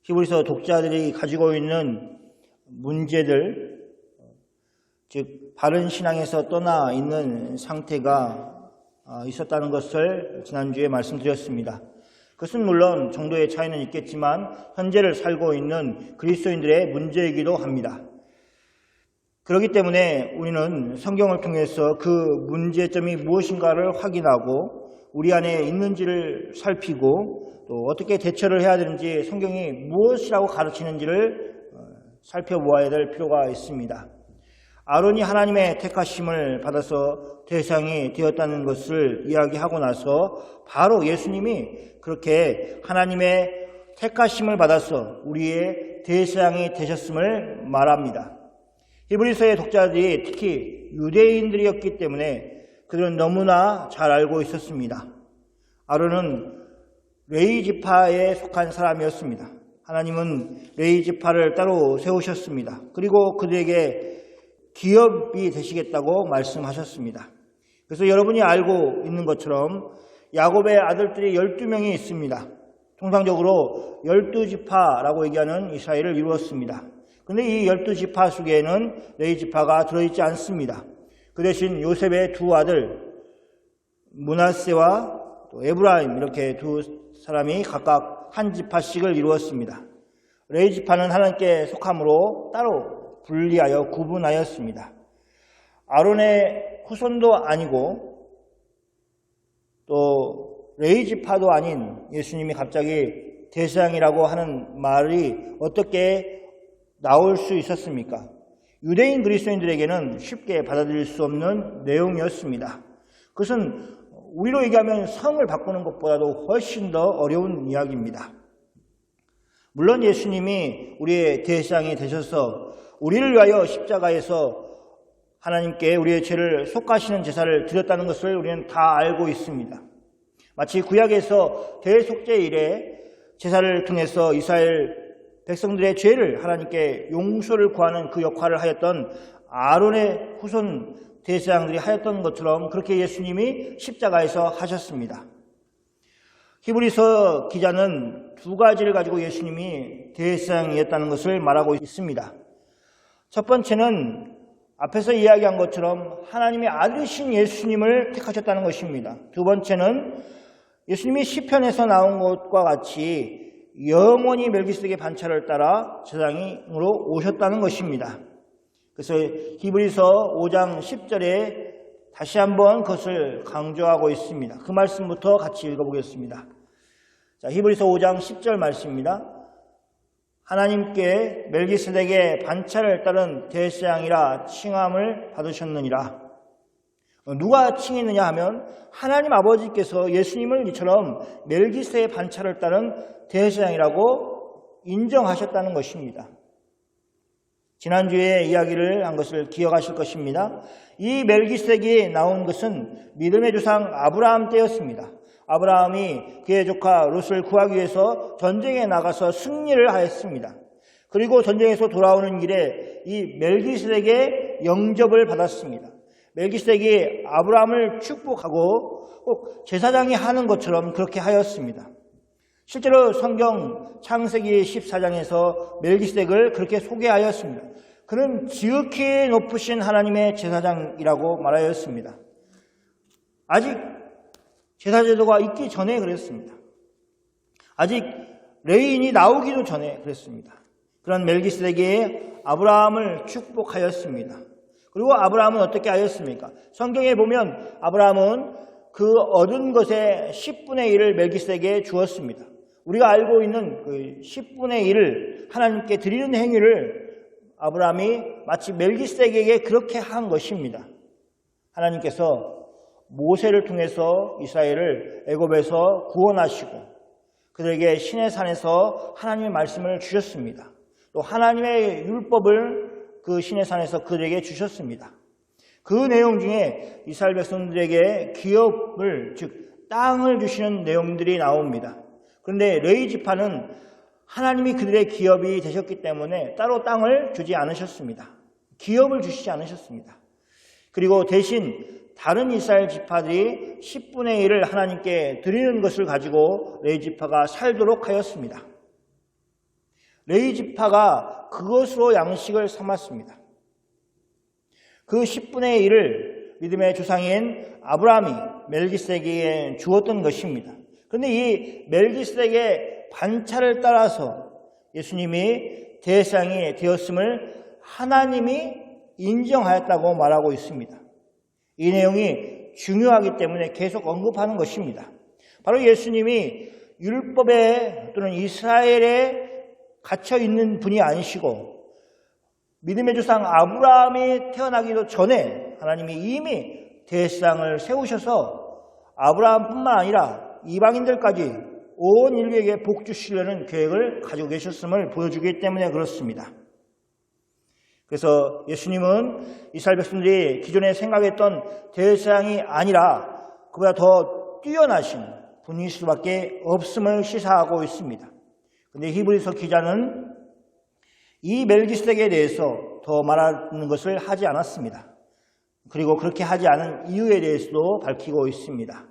히브리서 독자들이 가지고 있는 문제들, 즉 바른 신앙에서 떠나 있는 상태가 있었다는 것을 지난주에 말씀드렸습니다. 그것은 물론 정도의 차이는 있겠지만 현재를 살고 있는 그리스도인들의 문제이기도 합니다. 그렇기 때문에 우리는 성경을 통해서 그 문제점이 무엇인가를 확인하고 우리 안에 있는지를 살피고 또 어떻게 대처를 해야 되는지 성경이 무엇이라고 가르치는지를 살펴보아야 될 필요가 있습니다. 아론이 하나님의 택하심을 받아서 대상이 되었다는 것을 이야기하고 나서 바로 예수님이 그렇게 하나님의 택하심을 받아서 우리의 대상이 되셨음을 말합니다. 히브리서의 독자들이 특히 유대인들이었기 때문에 그들은 너무나 잘 알고 있었습니다. 아론은 레위 지파에 속한 사람이었습니다. 하나님은 레위 지파를 따로 세우셨습니다. 그리고 그들에게 기업이 되시겠다고 말씀하셨습니다. 그래서 여러분이 알고 있는 것처럼 야곱의 아들들이 12명이 있습니다. 통상적으로 12지파라고 얘기하는 이스라엘을 이루었습니다. 그런데 이 12지파 속에는 레위 지파가 들어있지 않습니다. 그 대신 요셉의 두 아들 므낫세와 또 에브라임 이렇게 두 사람이 각각 한 지파씩을 이루었습니다. 레위 지파는 하나님께 속함으로 따로 분리하여 구분하였습니다. 아론의 후손도 아니고 또 레위 지파도 아닌 예수님이 갑자기 대상이라고 하는 말이 어떻게 나올 수 있었습니까? 유대인 그리스도인들에게는 쉽게 받아들일 수 없는 내용이었습니다. 그것은 우리로 얘기하면 성을 바꾸는 것보다도 훨씬 더 어려운 이야기입니다. 물론 예수님이 우리의 대상이 되셔서 우리를 위하여 십자가에서 하나님께 우리의 죄를 속하시는 제사를 드렸다는 것을 우리는 다 알고 있습니다. 마치 구약에서 대속죄 이래 제사를 통해서 이스라엘 백성들의 죄를 하나님께 용서를 구하는 그 역할을 하였던 아론의 후손 대제사장들이 하였던 것처럼 그렇게 예수님이 십자가에서 하셨습니다. 히브리서 기자는 두 가지를 가지고 예수님이 대제사장이었다는 것을 말하고 있습니다. 첫 번째는 앞에서 이야기한 것처럼 하나님의 아들이신 예수님을 택하셨다는 것입니다. 두 번째는 예수님이 시편에서 나온 것과 같이 영원히 멜기세덱의 반차를 따라 제사장으로 오셨다는 것입니다. 그래서 히브리서 5장 10절에 다시 한번 그것을 강조하고 있습니다. 그 말씀부터 같이 읽어보겠습니다. 자, 히브리서 5장 10절 말씀입니다. 하나님께 멜기세덱의 반차를 따른 대제사장이라 칭함을 받으셨느니라. 누가 칭했느냐 하면 하나님 아버지께서 예수님을 이처럼 멜기세덱의 반차를 따른 대제사장이라고 인정하셨다는 것입니다. 지난주에 이야기를 한 것을 기억하실 것입니다. 이 멜기세덱이 나온 것은 믿음의 조상 아브라함 때였습니다. 아브라함이 그의 조카 롯을 구하기 위해서 전쟁에 나가서 승리를 하였습니다. 그리고 전쟁에서 돌아오는 길에 이 멜기세덱의 영접을 받았습니다. 멜기세덱이 아브라함을 축복하고 꼭 제사장이 하는 것처럼 그렇게 하였습니다. 실제로 성경 창세기 14장에서 멜기세덱을 그렇게 소개하였습니다. 그는 지극히 높으신 하나님의 제사장이라고 말하였습니다. 아직 제사제도가 있기 전에 그랬습니다. 아직 레위인이 나오기도 전에 그랬습니다. 그런 멜기세덱이 아브라함을 축복하였습니다. 그리고 아브라함은 어떻게 하였습니까? 성경에 보면 아브라함은 그 얻은 것의 10분의 1을 멜기세덱에게 주었습니다. 우리가 알고 있는 그 10분의 1을 하나님께 드리는 행위를 아브라함이 마치 멜기세덱에게 그렇게 한 것입니다. 하나님께서 모세를 통해서 이스라엘을 애굽에서 구원하시고 그들에게 시내산에서 하나님의 말씀을 주셨습니다. 또 하나님의 율법을 그 시내산에서 그들에게 주셨습니다. 그 내용 중에 이스라엘 백성들에게 기업을 즉 땅을 주시는 내용들이 나옵니다. 그런데 레위 지파는 하나님이 그들의 기업이 되셨기 때문에 따로 땅을 주지 않으셨습니다. 기업을 주시지 않으셨습니다. 그리고 대신 다른 이스라엘 지파들이 10분의 1을 하나님께 드리는 것을 가지고 레위 지파가 살도록 하였습니다. 레위 지파가 그것으로 양식을 삼았습니다. 그 10분의 1을 믿음의 조상인 아브라함이 멜기세덱에게 주었던 것입니다. 그런데 이 멜기세덱의 반차를 따라서 예수님이 대상이 되었음을 하나님이 인정하였다고 말하고 있습니다. 이 내용이 중요하기 때문에 계속 언급하는 것입니다. 바로 예수님이 율법에 또는 이스라엘에 갇혀 있는 분이 아니시고 믿음의 조상 아브라함이 태어나기도 전에 하나님이 이미 대상을 세우셔서 아브라함뿐만 아니라 이방인들까지 온 인류에게 복 주시려는 계획을 가지고 계셨음을 보여주기 때문에 그렇습니다. 그래서 예수님은 이스라엘 백성들이 기존에 생각했던 대상이 아니라 그보다 더 뛰어나신 분일 수밖에 없음을 시사하고 있습니다. 그런데 히브리서 기자는 이 멜기세덱에 대해서 더 말하는 것을 하지 않았습니다. 그리고 그렇게 하지 않은 이유에 대해서도 밝히고 있습니다.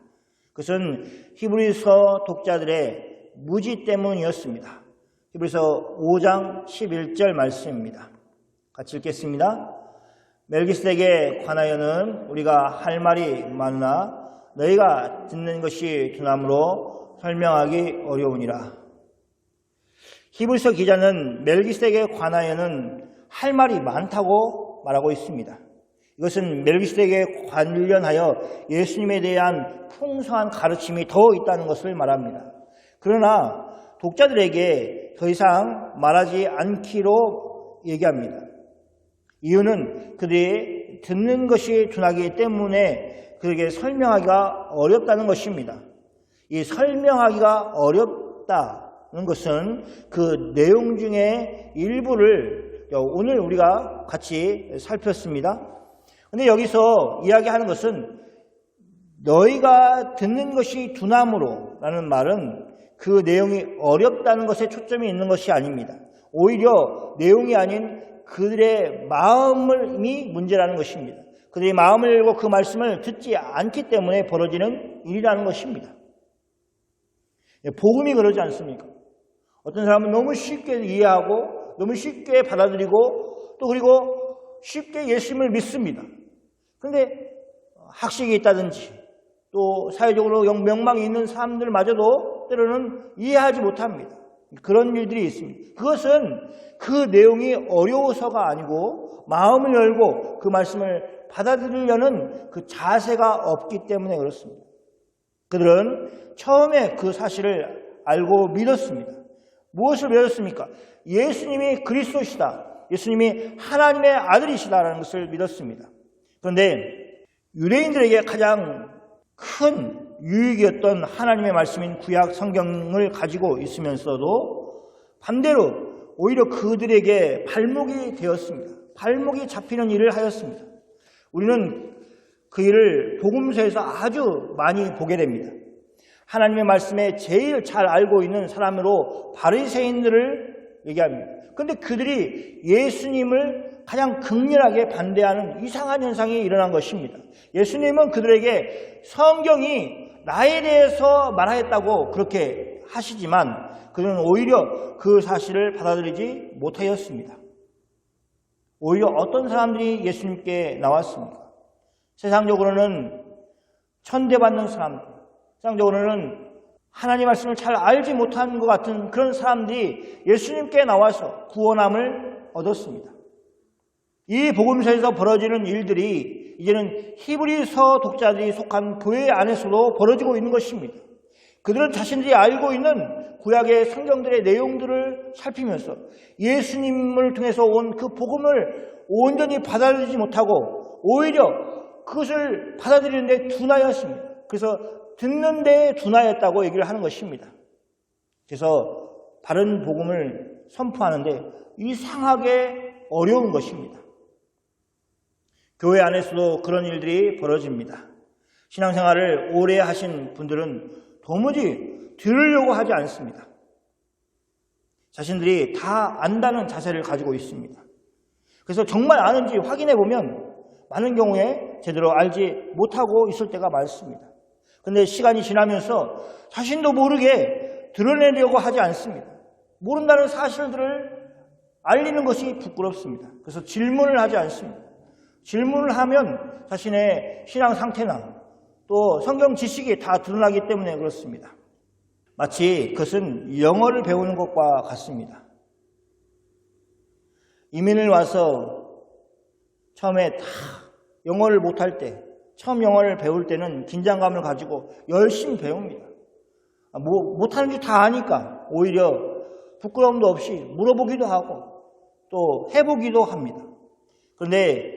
그것은 히브리서 독자들의 무지 때문이었습니다. 히브리서 5장 11절 말씀입니다. 같이 읽겠습니다. 멜기세덱에 관하여는 우리가 할 말이 많으나 너희가 듣는 것이 두나무로 설명하기 어려우니라. 히브리서 기자는 멜기세덱에 관하여는 할 말이 많다고 말하고 있습니다. 이것은 멜기세덱에 관련하여 예수님에 대한 풍성한 가르침이 더 있다는 것을 말합니다. 그러나 독자들에게 더 이상 말하지 않기로 얘기합니다. 이유는 그들이 듣는 것이 둔하기 때문에 그에게 설명하기가 어렵다는 것입니다. 이 설명하기가 어렵다는 것은 그 내용 중에 일부를 오늘 우리가 같이 살폈습니다. 그런데 여기서 이야기하는 것은 너희가 듣는 것이 두나무로 라는 말은 그 내용이 어렵다는 것에 초점이 있는 것이 아닙니다. 오히려 내용이 아닌 그들의 마음이 문제라는 것입니다. 그들의 마음을 열고 그 말씀을 듣지 않기 때문에 벌어지는 일이라는 것입니다. 복음이 그러지 않습니까? 어떤 사람은 너무 쉽게 이해하고 너무 쉽게 받아들이고 또 그리고 쉽게 예수님을 믿습니다. 그런데 학식이 있다든지 또 사회적으로 명망이 있는 사람들마저도 때로는 이해하지 못합니다. 그런 일들이 있습니다. 그것은 그 내용이 어려워서가 아니고 마음을 열고 그 말씀을 받아들이려는 그 자세가 없기 때문에 그렇습니다. 그들은 처음에 그 사실을 알고 믿었습니다. 무엇을 믿었습니까? 예수님이 그리스도시다. 예수님이 하나님의 아들이시다라는 것을 믿었습니다. 그런데 유대인들에게 가장 큰 유익이었던 하나님의 말씀인 구약 성경을 가지고 있으면서도 반대로 오히려 그들에게 발목이 되었습니다. 발목이 잡히는 일을 하였습니다. 우리는 그 일을 복음서에서 아주 많이 보게 됩니다. 하나님의 말씀에 제일 잘 알고 있는 사람으로 바리새인들을 얘기합니다. 그런데 그들이 예수님을 가장 극렬하게 반대하는 이상한 현상이 일어난 것입니다. 예수님은 그들에게 성경이 나에 대해서 말하였다고 그렇게 하시지만 그들은 오히려 그 사실을 받아들이지 못하였습니다. 오히려 어떤 사람들이 예수님께 나왔습니까? 세상적으로는 천대받는 사람들, 세상적으로는 하나님 말씀을 잘 알지 못하는 것 같은 그런 사람들이 예수님께 나와서 구원함을 얻었습니다. 이 복음서에서 벌어지는 일들이 이제는 히브리서 독자들이 속한 교회 안에서도 벌어지고 있는 것입니다. 그들은 자신들이 알고 있는 구약의 성경들의 내용들을 살피면서 예수님을 통해서 온 그 복음을 온전히 받아들이지 못하고 오히려 그것을 받아들이는 데 둔하였습니다. 그래서 듣는 데 둔하였다고 얘기를 하는 것입니다. 그래서 바른 복음을 선포하는데 이상하게 어려운 것입니다. 교회 안에서도 그런 일들이 벌어집니다. 신앙생활을 오래 하신 분들은 도무지 들으려고 하지 않습니다. 자신들이 다 안다는 자세를 가지고 있습니다. 그래서 정말 아는지 확인해 보면 많은 경우에 제대로 알지 못하고 있을 때가 많습니다. 그런데 시간이 지나면서 자신도 모르게 드러내려고 하지 않습니다. 모른다는 사실들을 알리는 것이 부끄럽습니다. 그래서 질문을 하지 않습니다. 질문을 하면 자신의 신앙 상태나 또 성경 지식이 다 드러나기 때문에 그렇습니다. 마치 그것은 영어를 배우는 것과 같습니다. 이민을 와서 처음에 다 영어를 못할 때, 처음 영어를 배울 때는 긴장감을 가지고 열심히 배웁니다. 못하는 줄 다 아니까 오히려 부끄러움도 없이 물어보기도 하고 또 해보기도 합니다. 그런데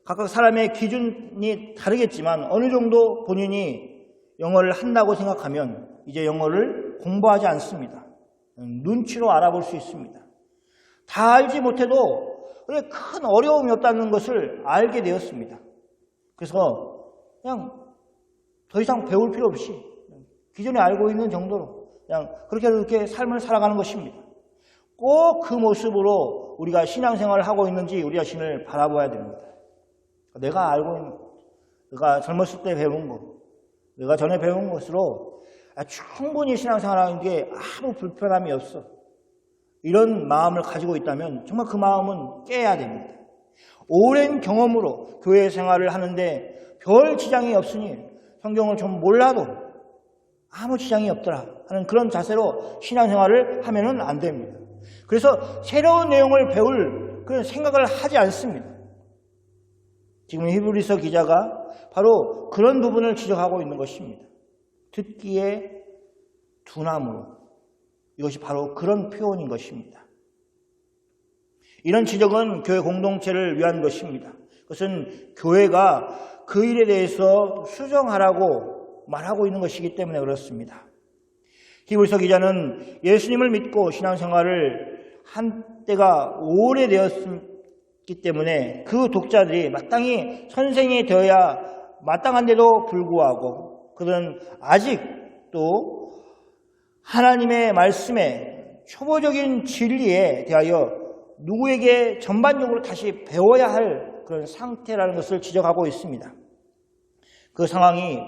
각각 사람의 기준이 다르겠지만 어느 정도 본인이 영어를 한다고 생각하면 이제 영어를 공부하지 않습니다. 눈치로 알아볼 수 있습니다. 다 알지 못해도 큰 어려움이 없다는 것을 알게 되었습니다. 그래서 그냥 더 이상 배울 필요 없이 기존에 알고 있는 정도로 그냥 그렇게 삶을 살아가는 것입니다. 꼭 그 모습으로 우리가 신앙생활을 하고 있는지 우리 자신을 바라봐야 됩니다. 내가 알고 있는 것, 내가 젊었을 때 배운 것, 내가 전에 배운 것으로 충분히 신앙생활하는 게 아무 불편함이 없어. 이런 마음을 가지고 있다면 정말 그 마음은 깨야 됩니다. 오랜 경험으로 교회 생활을 하는데 별 지장이 없으니 성경을 좀 몰라도 아무 지장이 없더라 하는 그런 자세로 신앙생활을 하면은 안 됩니다. 그래서 새로운 내용을 배울 그런 생각을 하지 않습니다. 지금 히브리서 기자가 바로 그런 부분을 지적하고 있는 것입니다. 듣기에 둔함으로. 이것이 바로 그런 표현인 것입니다. 이런 지적은 교회 공동체를 위한 것입니다. 그것은 교회가 그 일에 대해서 수정하라고 말하고 있는 것이기 때문에 그렇습니다. 히브리서 기자는 예수님을 믿고 신앙생활을 한 때가 오래되었기 때문에 그 독자들이 마땅히 선생이 되어야 마땅한데도 불구하고 그들은 아직도 하나님의 말씀의 초보적인 진리에 대하여 누구에게 전반적으로 다시 배워야 할 그런 상태라는 것을 지적하고 있습니다. 그 상황이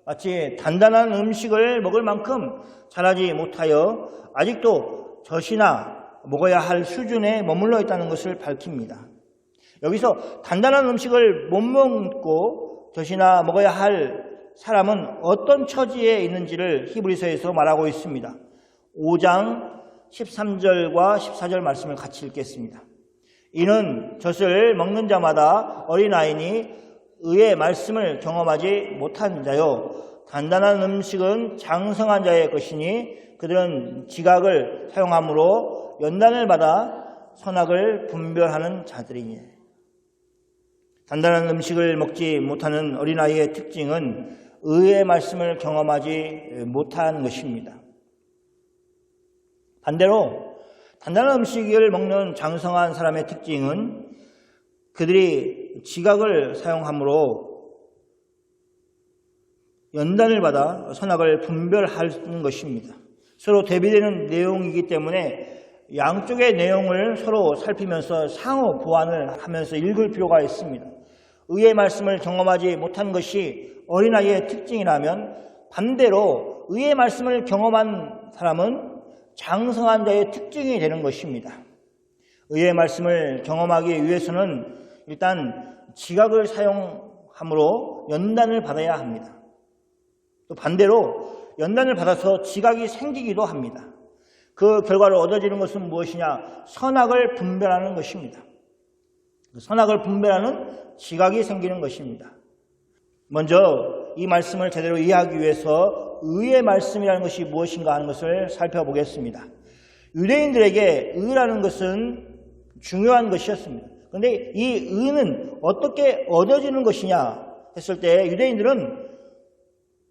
마치 단단한 음식을 먹을 만큼 자라지 못하여 아직도 젖이나 먹어야 할 수준에 머물러 있다는 것을 밝힙니다. 여기서 단단한 음식을 못 먹고 젖이나 먹어야 할 사람은 어떤 처지에 있는지를 히브리서에서 말하고 있습니다. 5장 13절과 14절 말씀을 같이 읽겠습니다. 이는 젖을 먹는 자마다 어린아이니 의의 말씀을 경험하지 못한 자요 단단한 음식은 장성한 자의 것이니 그들은 지각을 사용함으로 연단을 받아 선악을 분별하는 자들이니. 단단한 음식을 먹지 못하는 어린아이의 특징은 의의 말씀을 경험하지 못한 것입니다. 반대로 단단한 음식을 먹는 장성한 사람의 특징은 그들이 지각을 사용함으로 연단을 받아 선악을 분별하는 것입니다. 서로 대비되는 내용이기 때문에 양쪽의 내용을 서로 살피면서 상호 보완을 하면서 읽을 필요가 있습니다. 의의 말씀을 경험하지 못한 것이 어린아이의 특징이라면 반대로 의의 말씀을 경험한 사람은 장성한 자의 특징이 되는 것입니다. 의의 말씀을 경험하기 위해서는 일단 지각을 사용함으로 연단을 받아야 합니다. 또 반대로 연단을 받아서 지각이 생기기도 합니다. 그 결과로 얻어지는 것은 무엇이냐? 선악을 분별하는 것입니다. 선악을 분별하는 지각이 생기는 것입니다. 먼저 이 말씀을 제대로 이해하기 위해서 의의 말씀이라는 것이 무엇인가 하는 것을 살펴보겠습니다. 유대인들에게 의라는 것은 중요한 것이었습니다. 그런데 이 의는 어떻게 얻어지는 것이냐 했을 때 유대인들은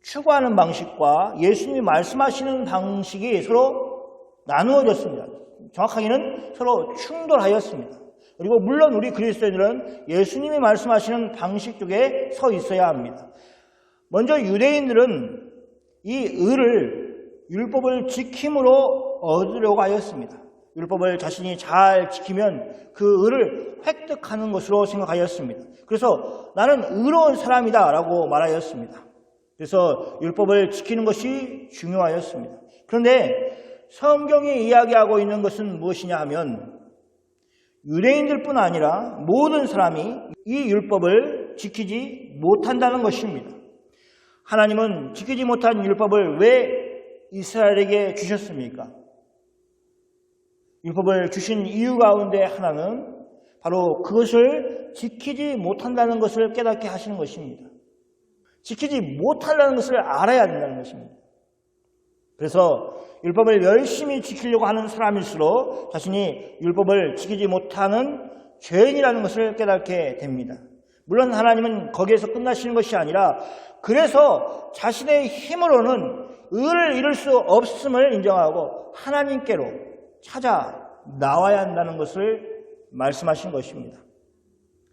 추구하는 방식과 예수님이 말씀하시는 방식이 서로 나누어졌습니다. 정확하게는 서로 충돌하였습니다. 그리고 물론 우리 그리스도인들은 예수님이 말씀하시는 방식 쪽에 서 있어야 합니다. 먼저 유대인들은 이 의를 율법을 지킴으로 얻으려고 하였습니다. 율법을 자신이 잘 지키면 그 의를 획득하는 것으로 생각하였습니다. 그래서 나는 의로운 사람이다 라고 말하였습니다. 그래서 율법을 지키는 것이 중요하였습니다. 그런데 성경이 이야기하고 있는 것은 무엇이냐 하면 유대인들뿐 아니라 모든 사람이 이 율법을 지키지 못한다는 것입니다. 하나님은 지키지 못한 율법을 왜 이스라엘에게 주셨습니까? 율법을 주신 이유 가운데 하나는 바로 그것을 지키지 못한다는 것을 깨닫게 하시는 것입니다. 지키지 못한다는 것을 알아야 된다는 것입니다. 그래서 율법을 열심히 지키려고 하는 사람일수록 자신이 율법을 지키지 못하는 죄인이라는 것을 깨닫게 됩니다. 물론 하나님은 거기에서 끝나시는 것이 아니라 그래서 자신의 힘으로는 의를 이룰 수 없음을 인정하고 하나님께로 찾아 나와야 한다는 것을 말씀하신 것입니다.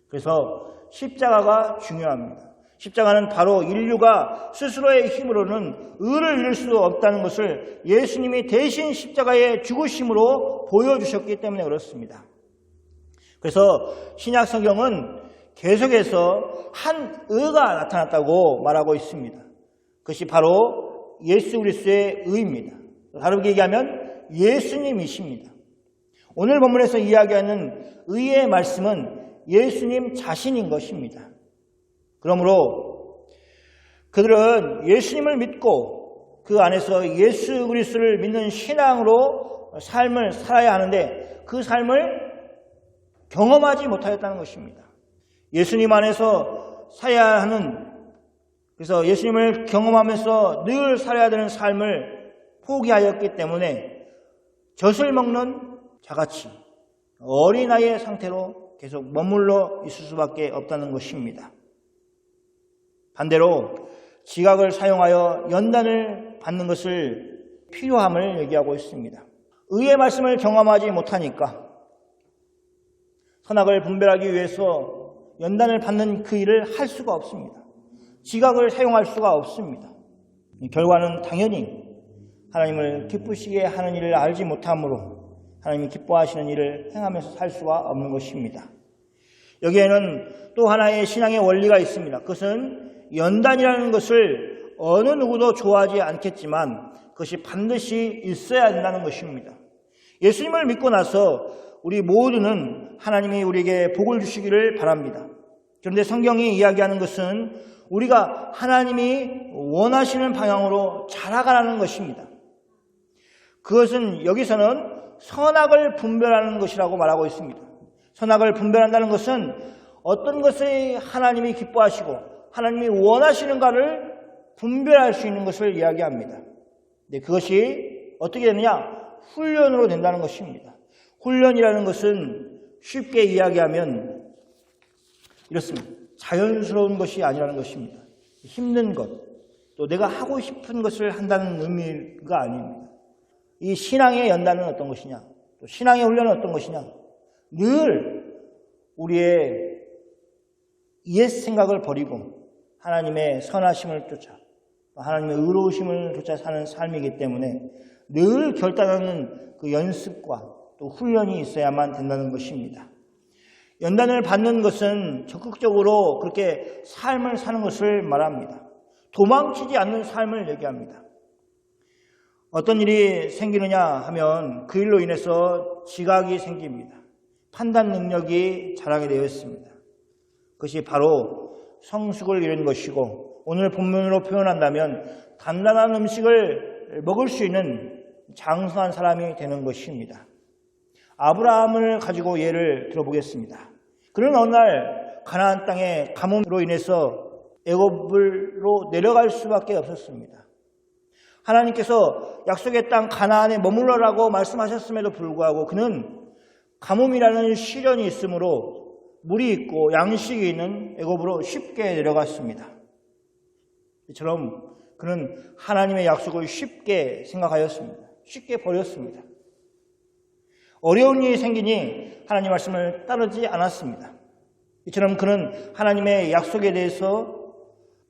그래서 십자가가 중요합니다. 십자가는 바로 인류가 스스로의 힘으로는 의를 이룰 수 없다는 것을 예수님이 대신 십자가의 죽으심으로 보여주셨기 때문에 그렇습니다. 그래서 신약 성경은 계속해서 한 의가 나타났다고 말하고 있습니다. 그것이 바로 예수 그리스도의 의입니다. 다르게 얘기하면 예수님이십니다. 오늘 본문에서 이야기하는 의의 말씀은 예수님 자신인 것입니다. 그러므로 그들은 예수님을 믿고 그 안에서 예수 그리스도를 믿는 신앙으로 삶을 살아야 하는데 그 삶을 경험하지 못하였다는 것입니다. 예수님 안에서 살아야 하는, 그래서 예수님을 경험하면서 늘 살아야 되는 삶을 포기하였기 때문에 젖을 먹는 자같이 어린아이의 상태로 계속 머물러 있을 수밖에 없다는 것입니다. 반대로 지각을 사용하여 연단을 받는 것을 필요함을 얘기하고 있습니다. 의의 말씀을 경험하지 못하니까 선악을 분별하기 위해서 연단을 받는 그 일을 할 수가 없습니다. 지각을 사용할 수가 없습니다. 결과는 당연히 하나님을 기쁘시게 하는 일을 알지 못함으로 하나님이 기뻐하시는 일을 행하면서 살 수가 없는 것입니다. 여기에는 또 하나의 신앙의 원리가 있습니다. 그것은 연단이라는 것을 어느 누구도 좋아하지 않겠지만 그것이 반드시 있어야 된다는 것입니다. 예수님을 믿고 나서 우리 모두는 하나님이 우리에게 복을 주시기를 바랍니다. 그런데 성경이 이야기하는 것은 우리가 하나님이 원하시는 방향으로 자라가라는 것입니다. 그것은 여기서는 선악을 분별하는 것이라고 말하고 있습니다. 선악을 분별한다는 것은 어떤 것을 하나님이 기뻐하시고 하나님이 원하시는가를 분별할 수 있는 것을 이야기합니다. 네, 그것이 어떻게 되느냐? 훈련으로 된다는 것입니다. 훈련이라는 것은 쉽게 이야기하면 이렇습니다. 자연스러운 것이 아니라는 것입니다. 힘든 것, 또 내가 하고 싶은 것을 한다는 의미가 아닙니다. 이 신앙의 연단은 어떤 것이냐? 또 신앙의 훈련은 어떤 것이냐? 늘 우리의 옛 생각을 버리고 하나님의 선하심을 쫓아 하나님의 의로우심을 쫓아 사는 삶이기 때문에 늘 결단하는 그 연습과 또 훈련이 있어야만 된다는 것입니다. 연단을 받는 것은 적극적으로 그렇게 삶을 사는 것을 말합니다. 도망치지 않는 삶을 얘기합니다. 어떤 일이 생기느냐 하면 그 일로 인해서 지각이 생깁니다. 판단 능력이 자라게 되어 있습니다. 그것이 바로 성숙을 이룬 것이고 오늘 본문으로 표현한다면 단단한 음식을 먹을 수 있는 장수한 사람이 되는 것입니다. 아브라함을 가지고 예를 들어보겠습니다. 그는 어느 날 가나안 땅의 가뭄으로 인해서 애굽으로 내려갈 수밖에 없었습니다. 하나님께서 약속의 땅 가나안에 머물러라고 말씀하셨음에도 불구하고 그는 가뭄이라는 시련이 있으므로 물이 있고 양식이 있는 애굽으로 쉽게 내려갔습니다. 이처럼 그는 하나님의 약속을 쉽게 생각하였습니다. 쉽게 버렸습니다. 어려운 일이 생기니 하나님 말씀을 따르지 않았습니다. 이처럼 그는 하나님의 약속에 대해서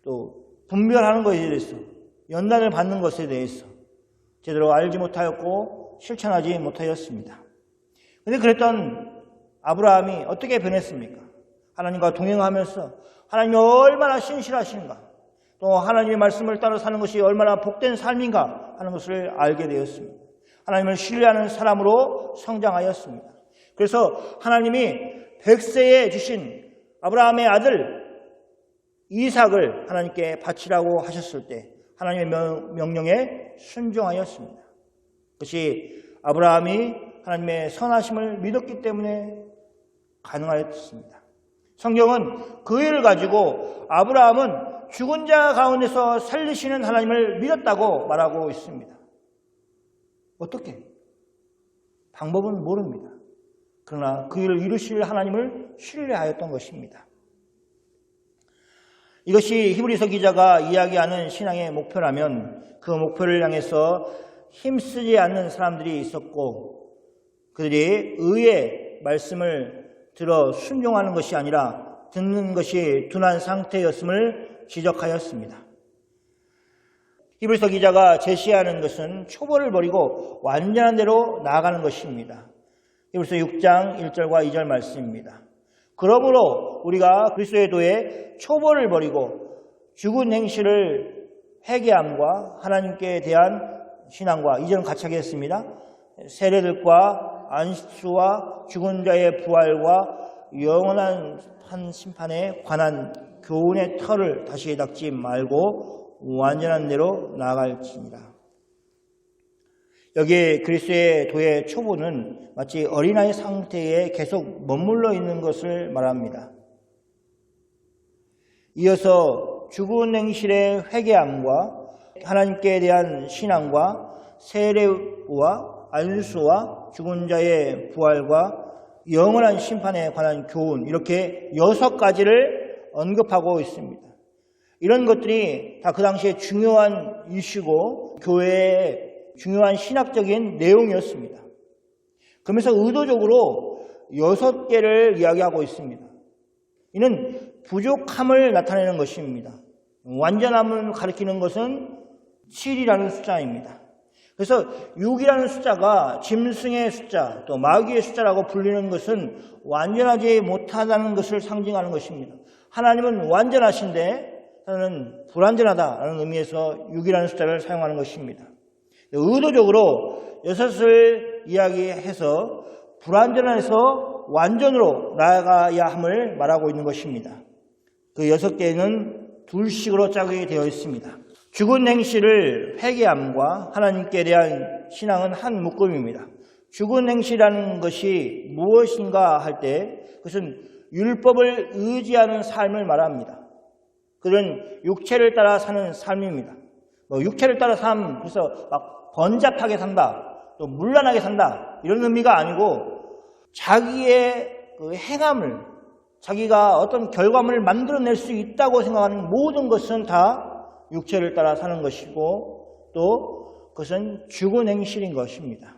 또 분별하는 것에 대해서 연단을 받는 것에 대해서 제대로 알지 못하였고 실천하지 못하였습니다. 그런데 그랬던 아브라함이 어떻게 변했습니까? 하나님과 동행하면서 하나님이 얼마나 신실하신가, 또 하나님의 말씀을 따라 사는 것이 얼마나 복된 삶인가 하는 것을 알게 되었습니다. 하나님을 신뢰하는 사람으로 성장하였습니다. 그래서 하나님이 100세에 주신 아브라함의 아들 이삭을 하나님께 바치라고 하셨을 때 하나님의 명령에 순종하였습니다. 그것이 아브라함이 하나님의 선하심을 믿었기 때문에 가능하였습니다. 성경은 그 일을 가지고 아브라함은 죽은 자 가운데서 살리시는 하나님을 믿었다고 말하고 있습니다. 어떻게? 방법은 모릅니다. 그러나 그 일을 이루실 하나님을 신뢰하였던 것입니다. 이것이 히브리서 기자가 이야기하는 신앙의 목표라면 그 목표를 향해서 힘쓰지 않는 사람들이 있었고 그들이 의의 말씀을 들어 순종하는 것이 아니라 듣는 것이 둔한 상태였음을 지적하였습니다. 히브리서 기자가 제시하는 것은 초보를 버리고 완전한 대로 나아가는 것입니다. 히브리서 6장 1절과 2절 말씀입니다. 그러므로 우리가 그리스도의 도에 초보를 버리고 죽은 행실을 회개함과 하나님께 대한 신앙과 이절은 같이 하겠습니다. 세례들과 안수와 죽은 자의 부활과 영원한 심판에 관한 교훈의 털을 다시 닦지 말고 완전한 대로 나아갈지니라. 여기에 그리스도의 도의 초보는 마치 어린아이 상태에 계속 머물러 있는 것을 말합니다. 이어서 죽은 행실의 회개함과 하나님께 대한 신앙과 세례와 안수와 죽은 자의 부활과 영원한 심판에 관한 교훈, 이렇게 6가지를 언급하고 있습니다. 이런 것들이 다 그 당시에 중요한 이슈고 교회의 중요한 신학적인 내용이었습니다. 그러면서 의도적으로 6개를 이야기하고 있습니다. 이는 부족함을 나타내는 것입니다. 완전함을 가리키는 것은 7이라는 숫자입니다. 그래서 6이라는 숫자가 짐승의 숫자, 또 마귀의 숫자라고 불리는 것은 완전하지 못하다는 것을 상징하는 것입니다. 하나님은 완전하신데 저는 불완전하다는 의미에서 6이라는 숫자를 사용하는 것입니다. 의도적으로 6을 이야기해서 불완전에서 완전으로 나아가야 함을 말하고 있는 것입니다. 그 6개는 둘씩으로 짝이 되어 있습니다. 죽은 행실을 회개함과 하나님께 대한 신앙은 한 묶음입니다. 죽은 행실이라는 것이 무엇인가 할 때 그것은 율법을 의지하는 삶을 말합니다. 그런 육체를 따라 사는 삶입니다. 육체를 따라 삶, 그래서 막 번잡하게 산다, 또 문란하게 산다, 이런 의미가 아니고 자기의 그 행함을, 자기가 어떤 결과물을 만들어낼 수 있다고 생각하는 모든 것은 다 육체를 따라 사는 것이고 또 그것은 죽은 행실인 것입니다.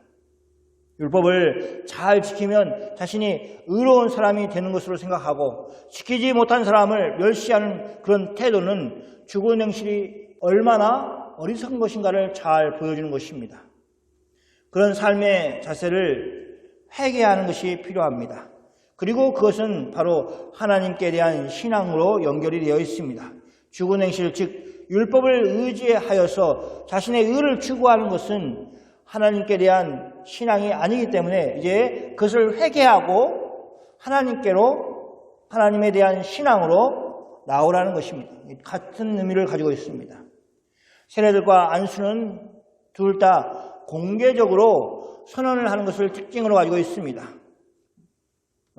율법을 잘 지키면 자신이 의로운 사람이 되는 것으로 생각하고 지키지 못한 사람을 멸시하는 그런 태도는 죽은 행실이 얼마나 어리석은 것인가를 잘 보여주는 것입니다. 그런 삶의 자세를 회개하는 것이 필요합니다. 그리고 그것은 바로 하나님께 대한 신앙으로 연결이 되어 있습니다. 죽은 행실, 즉 율법을 의지하여서 자신의 의를 추구하는 것은 하나님께 대한 신앙이 아니기 때문에 이제 그것을 회개하고 하나님께로, 하나님에 대한 신앙으로 나오라는 것입니다. 같은 의미를 가지고 있습니다. 세례들과 안수는 둘 다 공개적으로 선언을 하는 것을 특징으로 가지고 있습니다.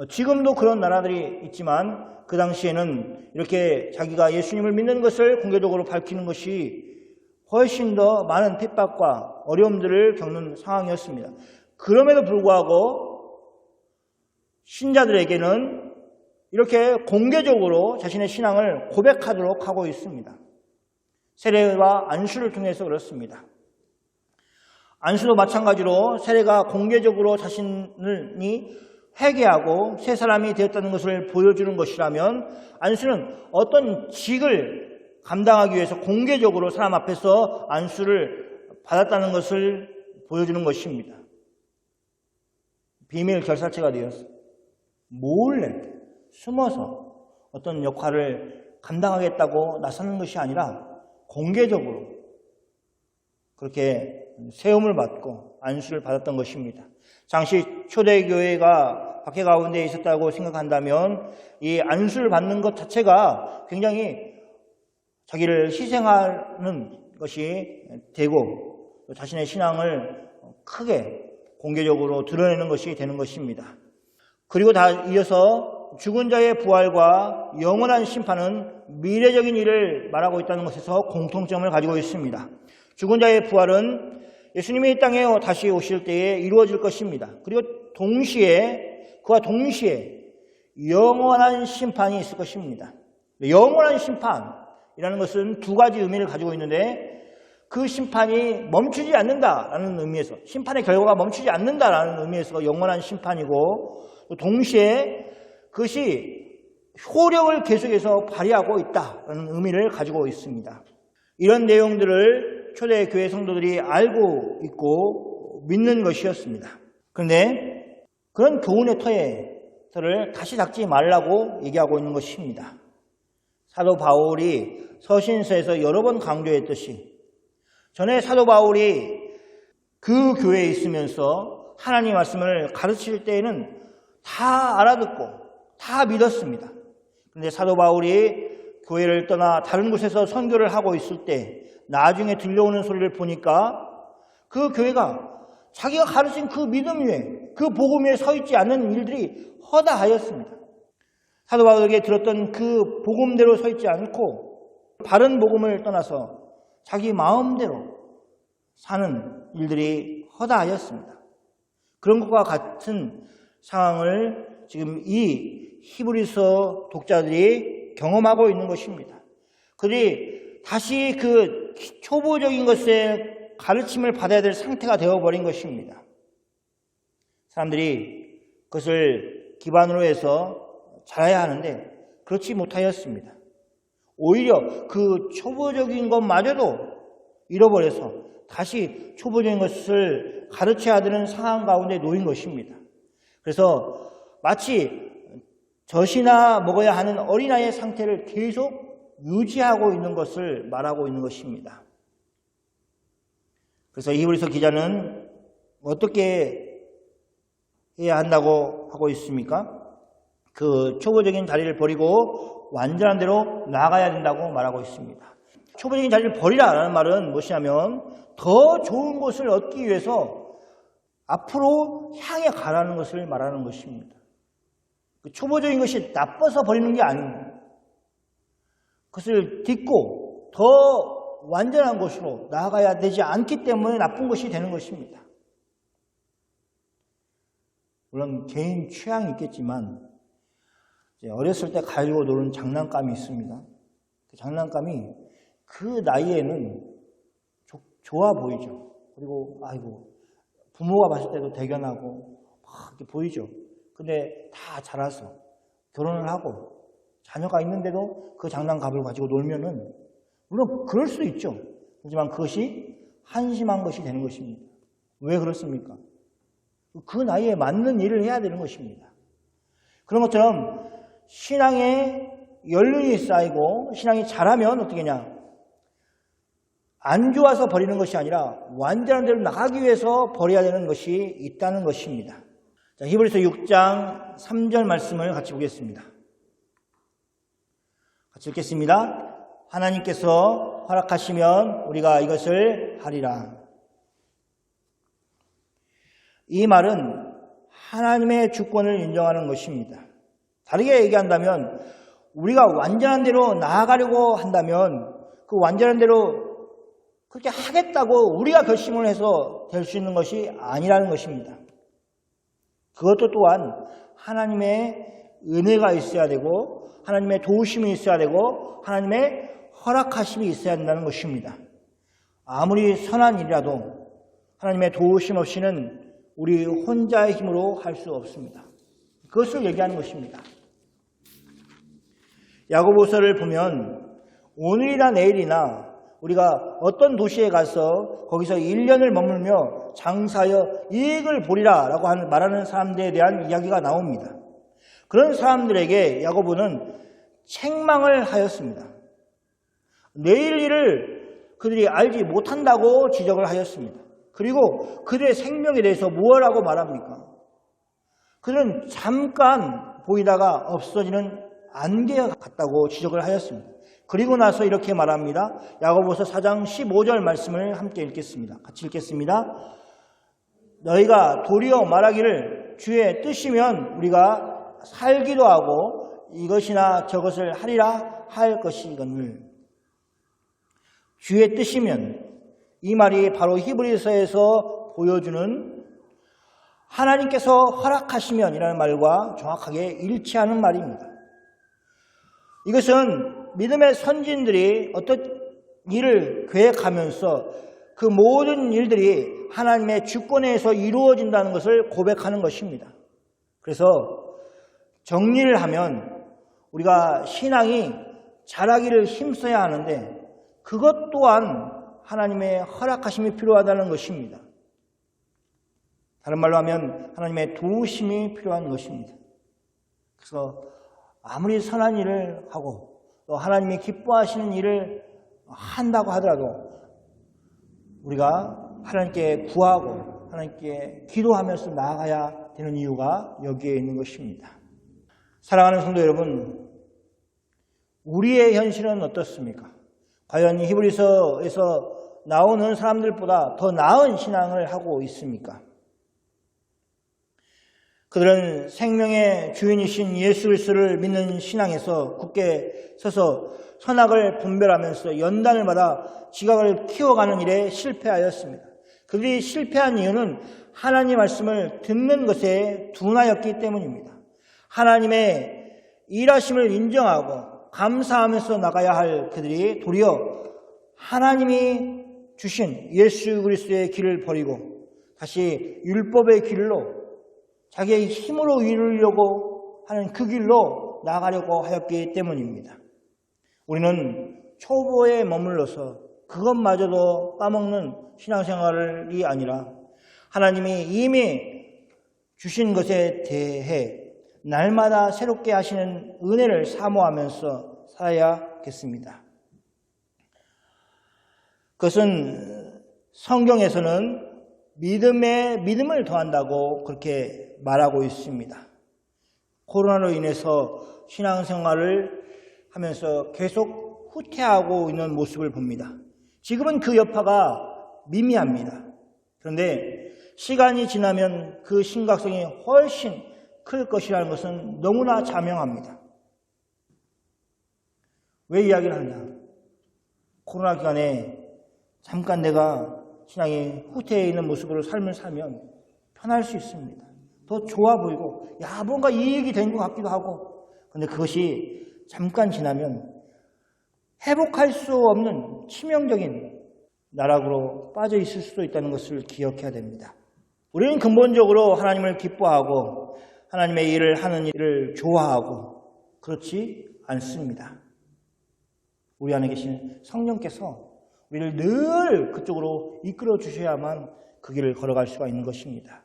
지금도 그런 나라들이 있지만 그 당시에는 이렇게 자기가 예수님을 믿는 것을 공개적으로 밝히는 것이 훨씬 더 많은 핍박과 어려움들을 겪는 상황이었습니다. 그럼에도 불구하고 신자들에게는 이렇게 공개적으로 자신의 신앙을 고백하도록 하고 있습니다. 세례와 안수를 통해서 그렇습니다. 안수도 마찬가지로 세례가 공개적으로 자신이 회개하고 새 사람이 되었다는 것을 보여주는 것이라면 안수는 어떤 직을 감당하기 위해서 공개적으로 사람 앞에서 안수를 받았다는 것을 보여주는 것입니다. 비밀 결사체가 되어서 몰래 숨어서 어떤 역할을 감당하겠다고 나서는 것이 아니라 공개적으로 그렇게 세움을 받고 안수를 받았던 것입니다. 당시 초대교회가 박해 가운데 있었다고 생각한다면 이 안수를 받는 것 자체가 굉장히 자기를 희생하는 것이 되고 자신의 신앙을 크게 공개적으로 드러내는 것이 되는 것입니다. 그리고 다 이어서 죽은 자의 부활과 영원한 심판은 미래적인 일을 말하고 있다는 것에서 공통점을 가지고 있습니다. 죽은 자의 부활은 예수님이 이 땅에 다시 오실 때에 이루어질 것입니다. 그리고 그와 동시에 영원한 심판이 있을 것입니다. 영원한 심판이라는 것은 두 가지 의미를 가지고 있는데 그 심판이 멈추지 않는다라는 의미에서 심판의 결과가 멈추지 않는다라는 의미에서 영원한 심판이고 동시에 그것이 효력을 계속해서 발휘하고 있다라는 의미를 가지고 있습니다. 이런 내용들을 초대교회 성도들이 알고 있고 믿는 것이었습니다. 그런데 그런 교훈의 터를 다시 닦지 말라고 얘기하고 있는 것입니다. 사도 바울이 서신서에서 여러 번 강조했듯이 전에 사도 바울이 그 교회에 있으면서 하나님 말씀을 가르칠 때에는 다 알아듣고 다 믿었습니다. 그런데 사도 바울이 교회를 떠나 다른 곳에서 선교를 하고 있을 때 나중에 들려오는 소리를 보니까 그 교회가 자기가 가르친 그 믿음 위에 그 복음 위에 서 있지 않는 일들이 허다하였습니다. 사도 바울에게 들었던 그 복음대로 서 있지 않고 바른 복음을 떠나서 자기 마음대로 사는 일들이 허다하였습니다. 그런 것과 같은 상황을 지금 이 히브리서 독자들이 경험하고 있는 것입니다. 그들이 다시 그 초보적인 것의 가르침을 받아야 될 상태가 되어버린 것입니다. 사람들이 그것을 기반으로 해서 잘해야 하는데 그렇지 못하였습니다. 오히려 그 초보적인 것마저도 잃어버려서 다시 초보적인 것을 가르쳐야 되는 상황 가운데 놓인 것입니다. 그래서 마치 젖이나 먹어야 하는 어린아이의 상태를 계속 유지하고 있는 것을 말하고 있는 것입니다. 그래서 히브리서 기자는 어떻게 해야 한다고 하고 있습니까? 그 초보적인 자리를 버리고 완전한 대로 나아가야 된다고 말하고 있습니다. 초보적인 자리를 버리라는 말은 무엇이냐면 더 좋은 것을 얻기 위해서 앞으로 향해 가라는 것을 말하는 것입니다. 그 초보적인 것이 나빠서 버리는 게 아닙니다. 그것을 딛고 더 완전한 것으로 나아가야 되지 않기 때문에 나쁜 것이 되는 것입니다. 물론 개인 취향이 있겠지만 어렸을 때 가지고 노는 장난감이 있습니다. 그 장난감이 그 나이에는 좋아 보이죠. 그리고 아이고 부모가 봤을 때도 대견하고 막 이렇게 보이죠. 근데 다 자라서 결혼을 하고 자녀가 있는데도 그 장난감을 가지고 놀면은 물론 그럴 수도 있죠. 하지만 그것이 한심한 것이 되는 것입니다. 왜 그렇습니까? 그 나이에 맞는 일을 해야 되는 것입니다. 그런 것처럼 신앙에 연륜이 쌓이고 신앙이 자라면 어떻게 하냐? 안 좋아서 버리는 것이 아니라 완전한 대로 나가기 위해서 버려야 되는 것이 있다는 것입니다. 자, 히브리서 6장 3절 말씀을 같이 보겠습니다. 같이 읽겠습니다. 하나님께서 허락하시면 우리가 이것을 하리라. 이 말은 하나님의 주권을 인정하는 것입니다. 다르게 얘기한다면 우리가 완전한 대로 나아가려고 한다면 그 완전한 대로 그렇게 하겠다고 우리가 결심을 해서 될 수 있는 것이 아니라는 것입니다. 그것도 또한 하나님의 은혜가 있어야 되고 하나님의 도우심이 있어야 되고 하나님의 허락하심이 있어야 된다는 것입니다. 아무리 선한 일이라도 하나님의 도우심 없이는 우리 혼자의 힘으로 할 수 없습니다. 그것을 얘기하는 것입니다. 야고보서를 보면 오늘이나 내일이나 우리가 어떤 도시에 가서 거기서 1년을 머물며 장사하여 이익을 보리라 라고 말하는 사람들에 대한 이야기가 나옵니다. 그런 사람들에게 야고보는 책망을 하였습니다. 내일 일을 그들이 알지 못한다고 지적을 하였습니다. 그리고 그들의 생명에 대해서 무엇라고 말합니까? 그들은 잠깐 보이다가 없어지는 안개 같다고 지적을 하였습니다. 그리고 나서 이렇게 말합니다. 야고보서 4장 15절 말씀을 함께 읽겠습니다. 같이 읽겠습니다. 너희가 도리어 말하기를 주의 뜻이면 우리가 살기도 하고 이것이나 저것을 하리라 할 것이거늘. 주의 뜻이면 이 말이 바로 히브리서에서 보여주는 하나님께서 허락하시면 이라는 말과 정확하게 일치하는 말입니다. 이것은 믿음의 선진들이 어떤 일을 계획하면서 그 모든 일들이 하나님의 주권에서 이루어진다는 것을 고백하는 것입니다. 그래서 정리를 하면 우리가 신앙이 자라기를 힘써야 하는데 그것 또한 하나님의 허락하심이 필요하다는 것입니다. 다른 말로 하면 하나님의 도우심이 필요한 것입니다. 그래서 아무리 선한 일을 하고 또 하나님이 기뻐하시는 일을 한다고 하더라도 우리가 하나님께 구하고 하나님께 기도하면서 나아가야 되는 이유가 여기에 있는 것입니다. 사랑하는 성도 여러분, 우리의 현실은 어떻습니까? 과연 히브리서에서 나오는 사람들보다 더 나은 신앙을 하고 있습니까? 그들은 생명의 주인이신 예수 그리스도를 믿는 신앙에서 굳게 서서 선악을 분별하면서 연단을 받아 지각을 키워가는 일에 실패하였습니다. 그들이 실패한 이유는 하나님의 말씀을 듣는 것에 둔하였기 때문입니다. 하나님의 일하심을 인정하고 감사하면서 나가야 할 그들이 도리어 하나님이 주신 예수 그리스도의 길을 버리고 다시 율법의 길로 자기의 힘으로 이루려고 하는 그 길로 나가려고 하였기 때문입니다. 우리는 초보에 머물러서 그것마저도 까먹는 신앙생활이 아니라 하나님이 이미 주신 것에 대해 날마다 새롭게 하시는 은혜를 사모하면서 살아야겠습니다. 그것은 성경에서는 믿음을 더한다고 그렇게 말하고 있습니다. 코로나로 인해서 신앙생활을 하면서 계속 후퇴하고 있는 모습을 봅니다. 지금은 그 여파가 미미합니다. 그런데 시간이 지나면 그 심각성이 훨씬 클 것이라는 것은 너무나 자명합니다. 왜 이야기를 하냐? 코로나 기간에 잠깐 내가 신앙이 후퇴해 있는 모습으로 삶을 살면 편할 수 있습니다. 더 좋아 보이고 뭔가 이익이 된 것 같기도 하고, 그런데 그것이 잠깐 지나면 회복할 수 없는 치명적인 나락으로 빠져 있을 수도 있다는 것을 기억해야 됩니다. 우리는 근본적으로 하나님을 기뻐하고 하나님의 일을 하는 일을 좋아하고 그렇지 않습니다. 우리 안에 계신 성령께서 우리를 늘 그쪽으로 이끌어 주셔야만 그 길을 걸어갈 수가 있는 것입니다.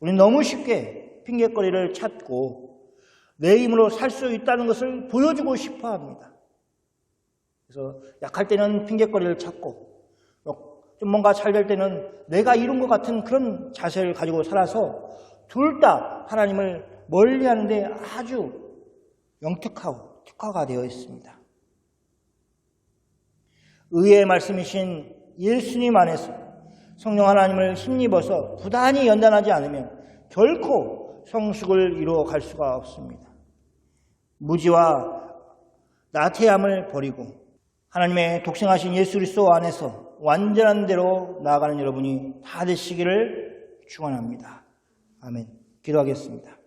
우리는 너무 쉽게 핑계거리를 찾고 내 힘으로 살 수 있다는 것을 보여주고 싶어 합니다. 그래서 약할 때는 핑계거리를 찾고 좀 뭔가 잘 될 때는 내가 이룬 것 같은 그런 자세를 가지고 살아서 둘 다 하나님을 멀리하는 데 아주 영특하고 특화가 되어 있습니다. 의의 말씀이신 예수님 안에서 성령 하나님을 힘입어서 부단히 연단하지 않으면 결코 성숙을 이루어 갈 수가 없습니다. 무지와 나태함을 버리고 하나님의 독생하신 예수 그리스도 안에서 완전한 대로 나아가는 여러분이 다 되시기를 축원합니다. 아멘. 기도하겠습니다.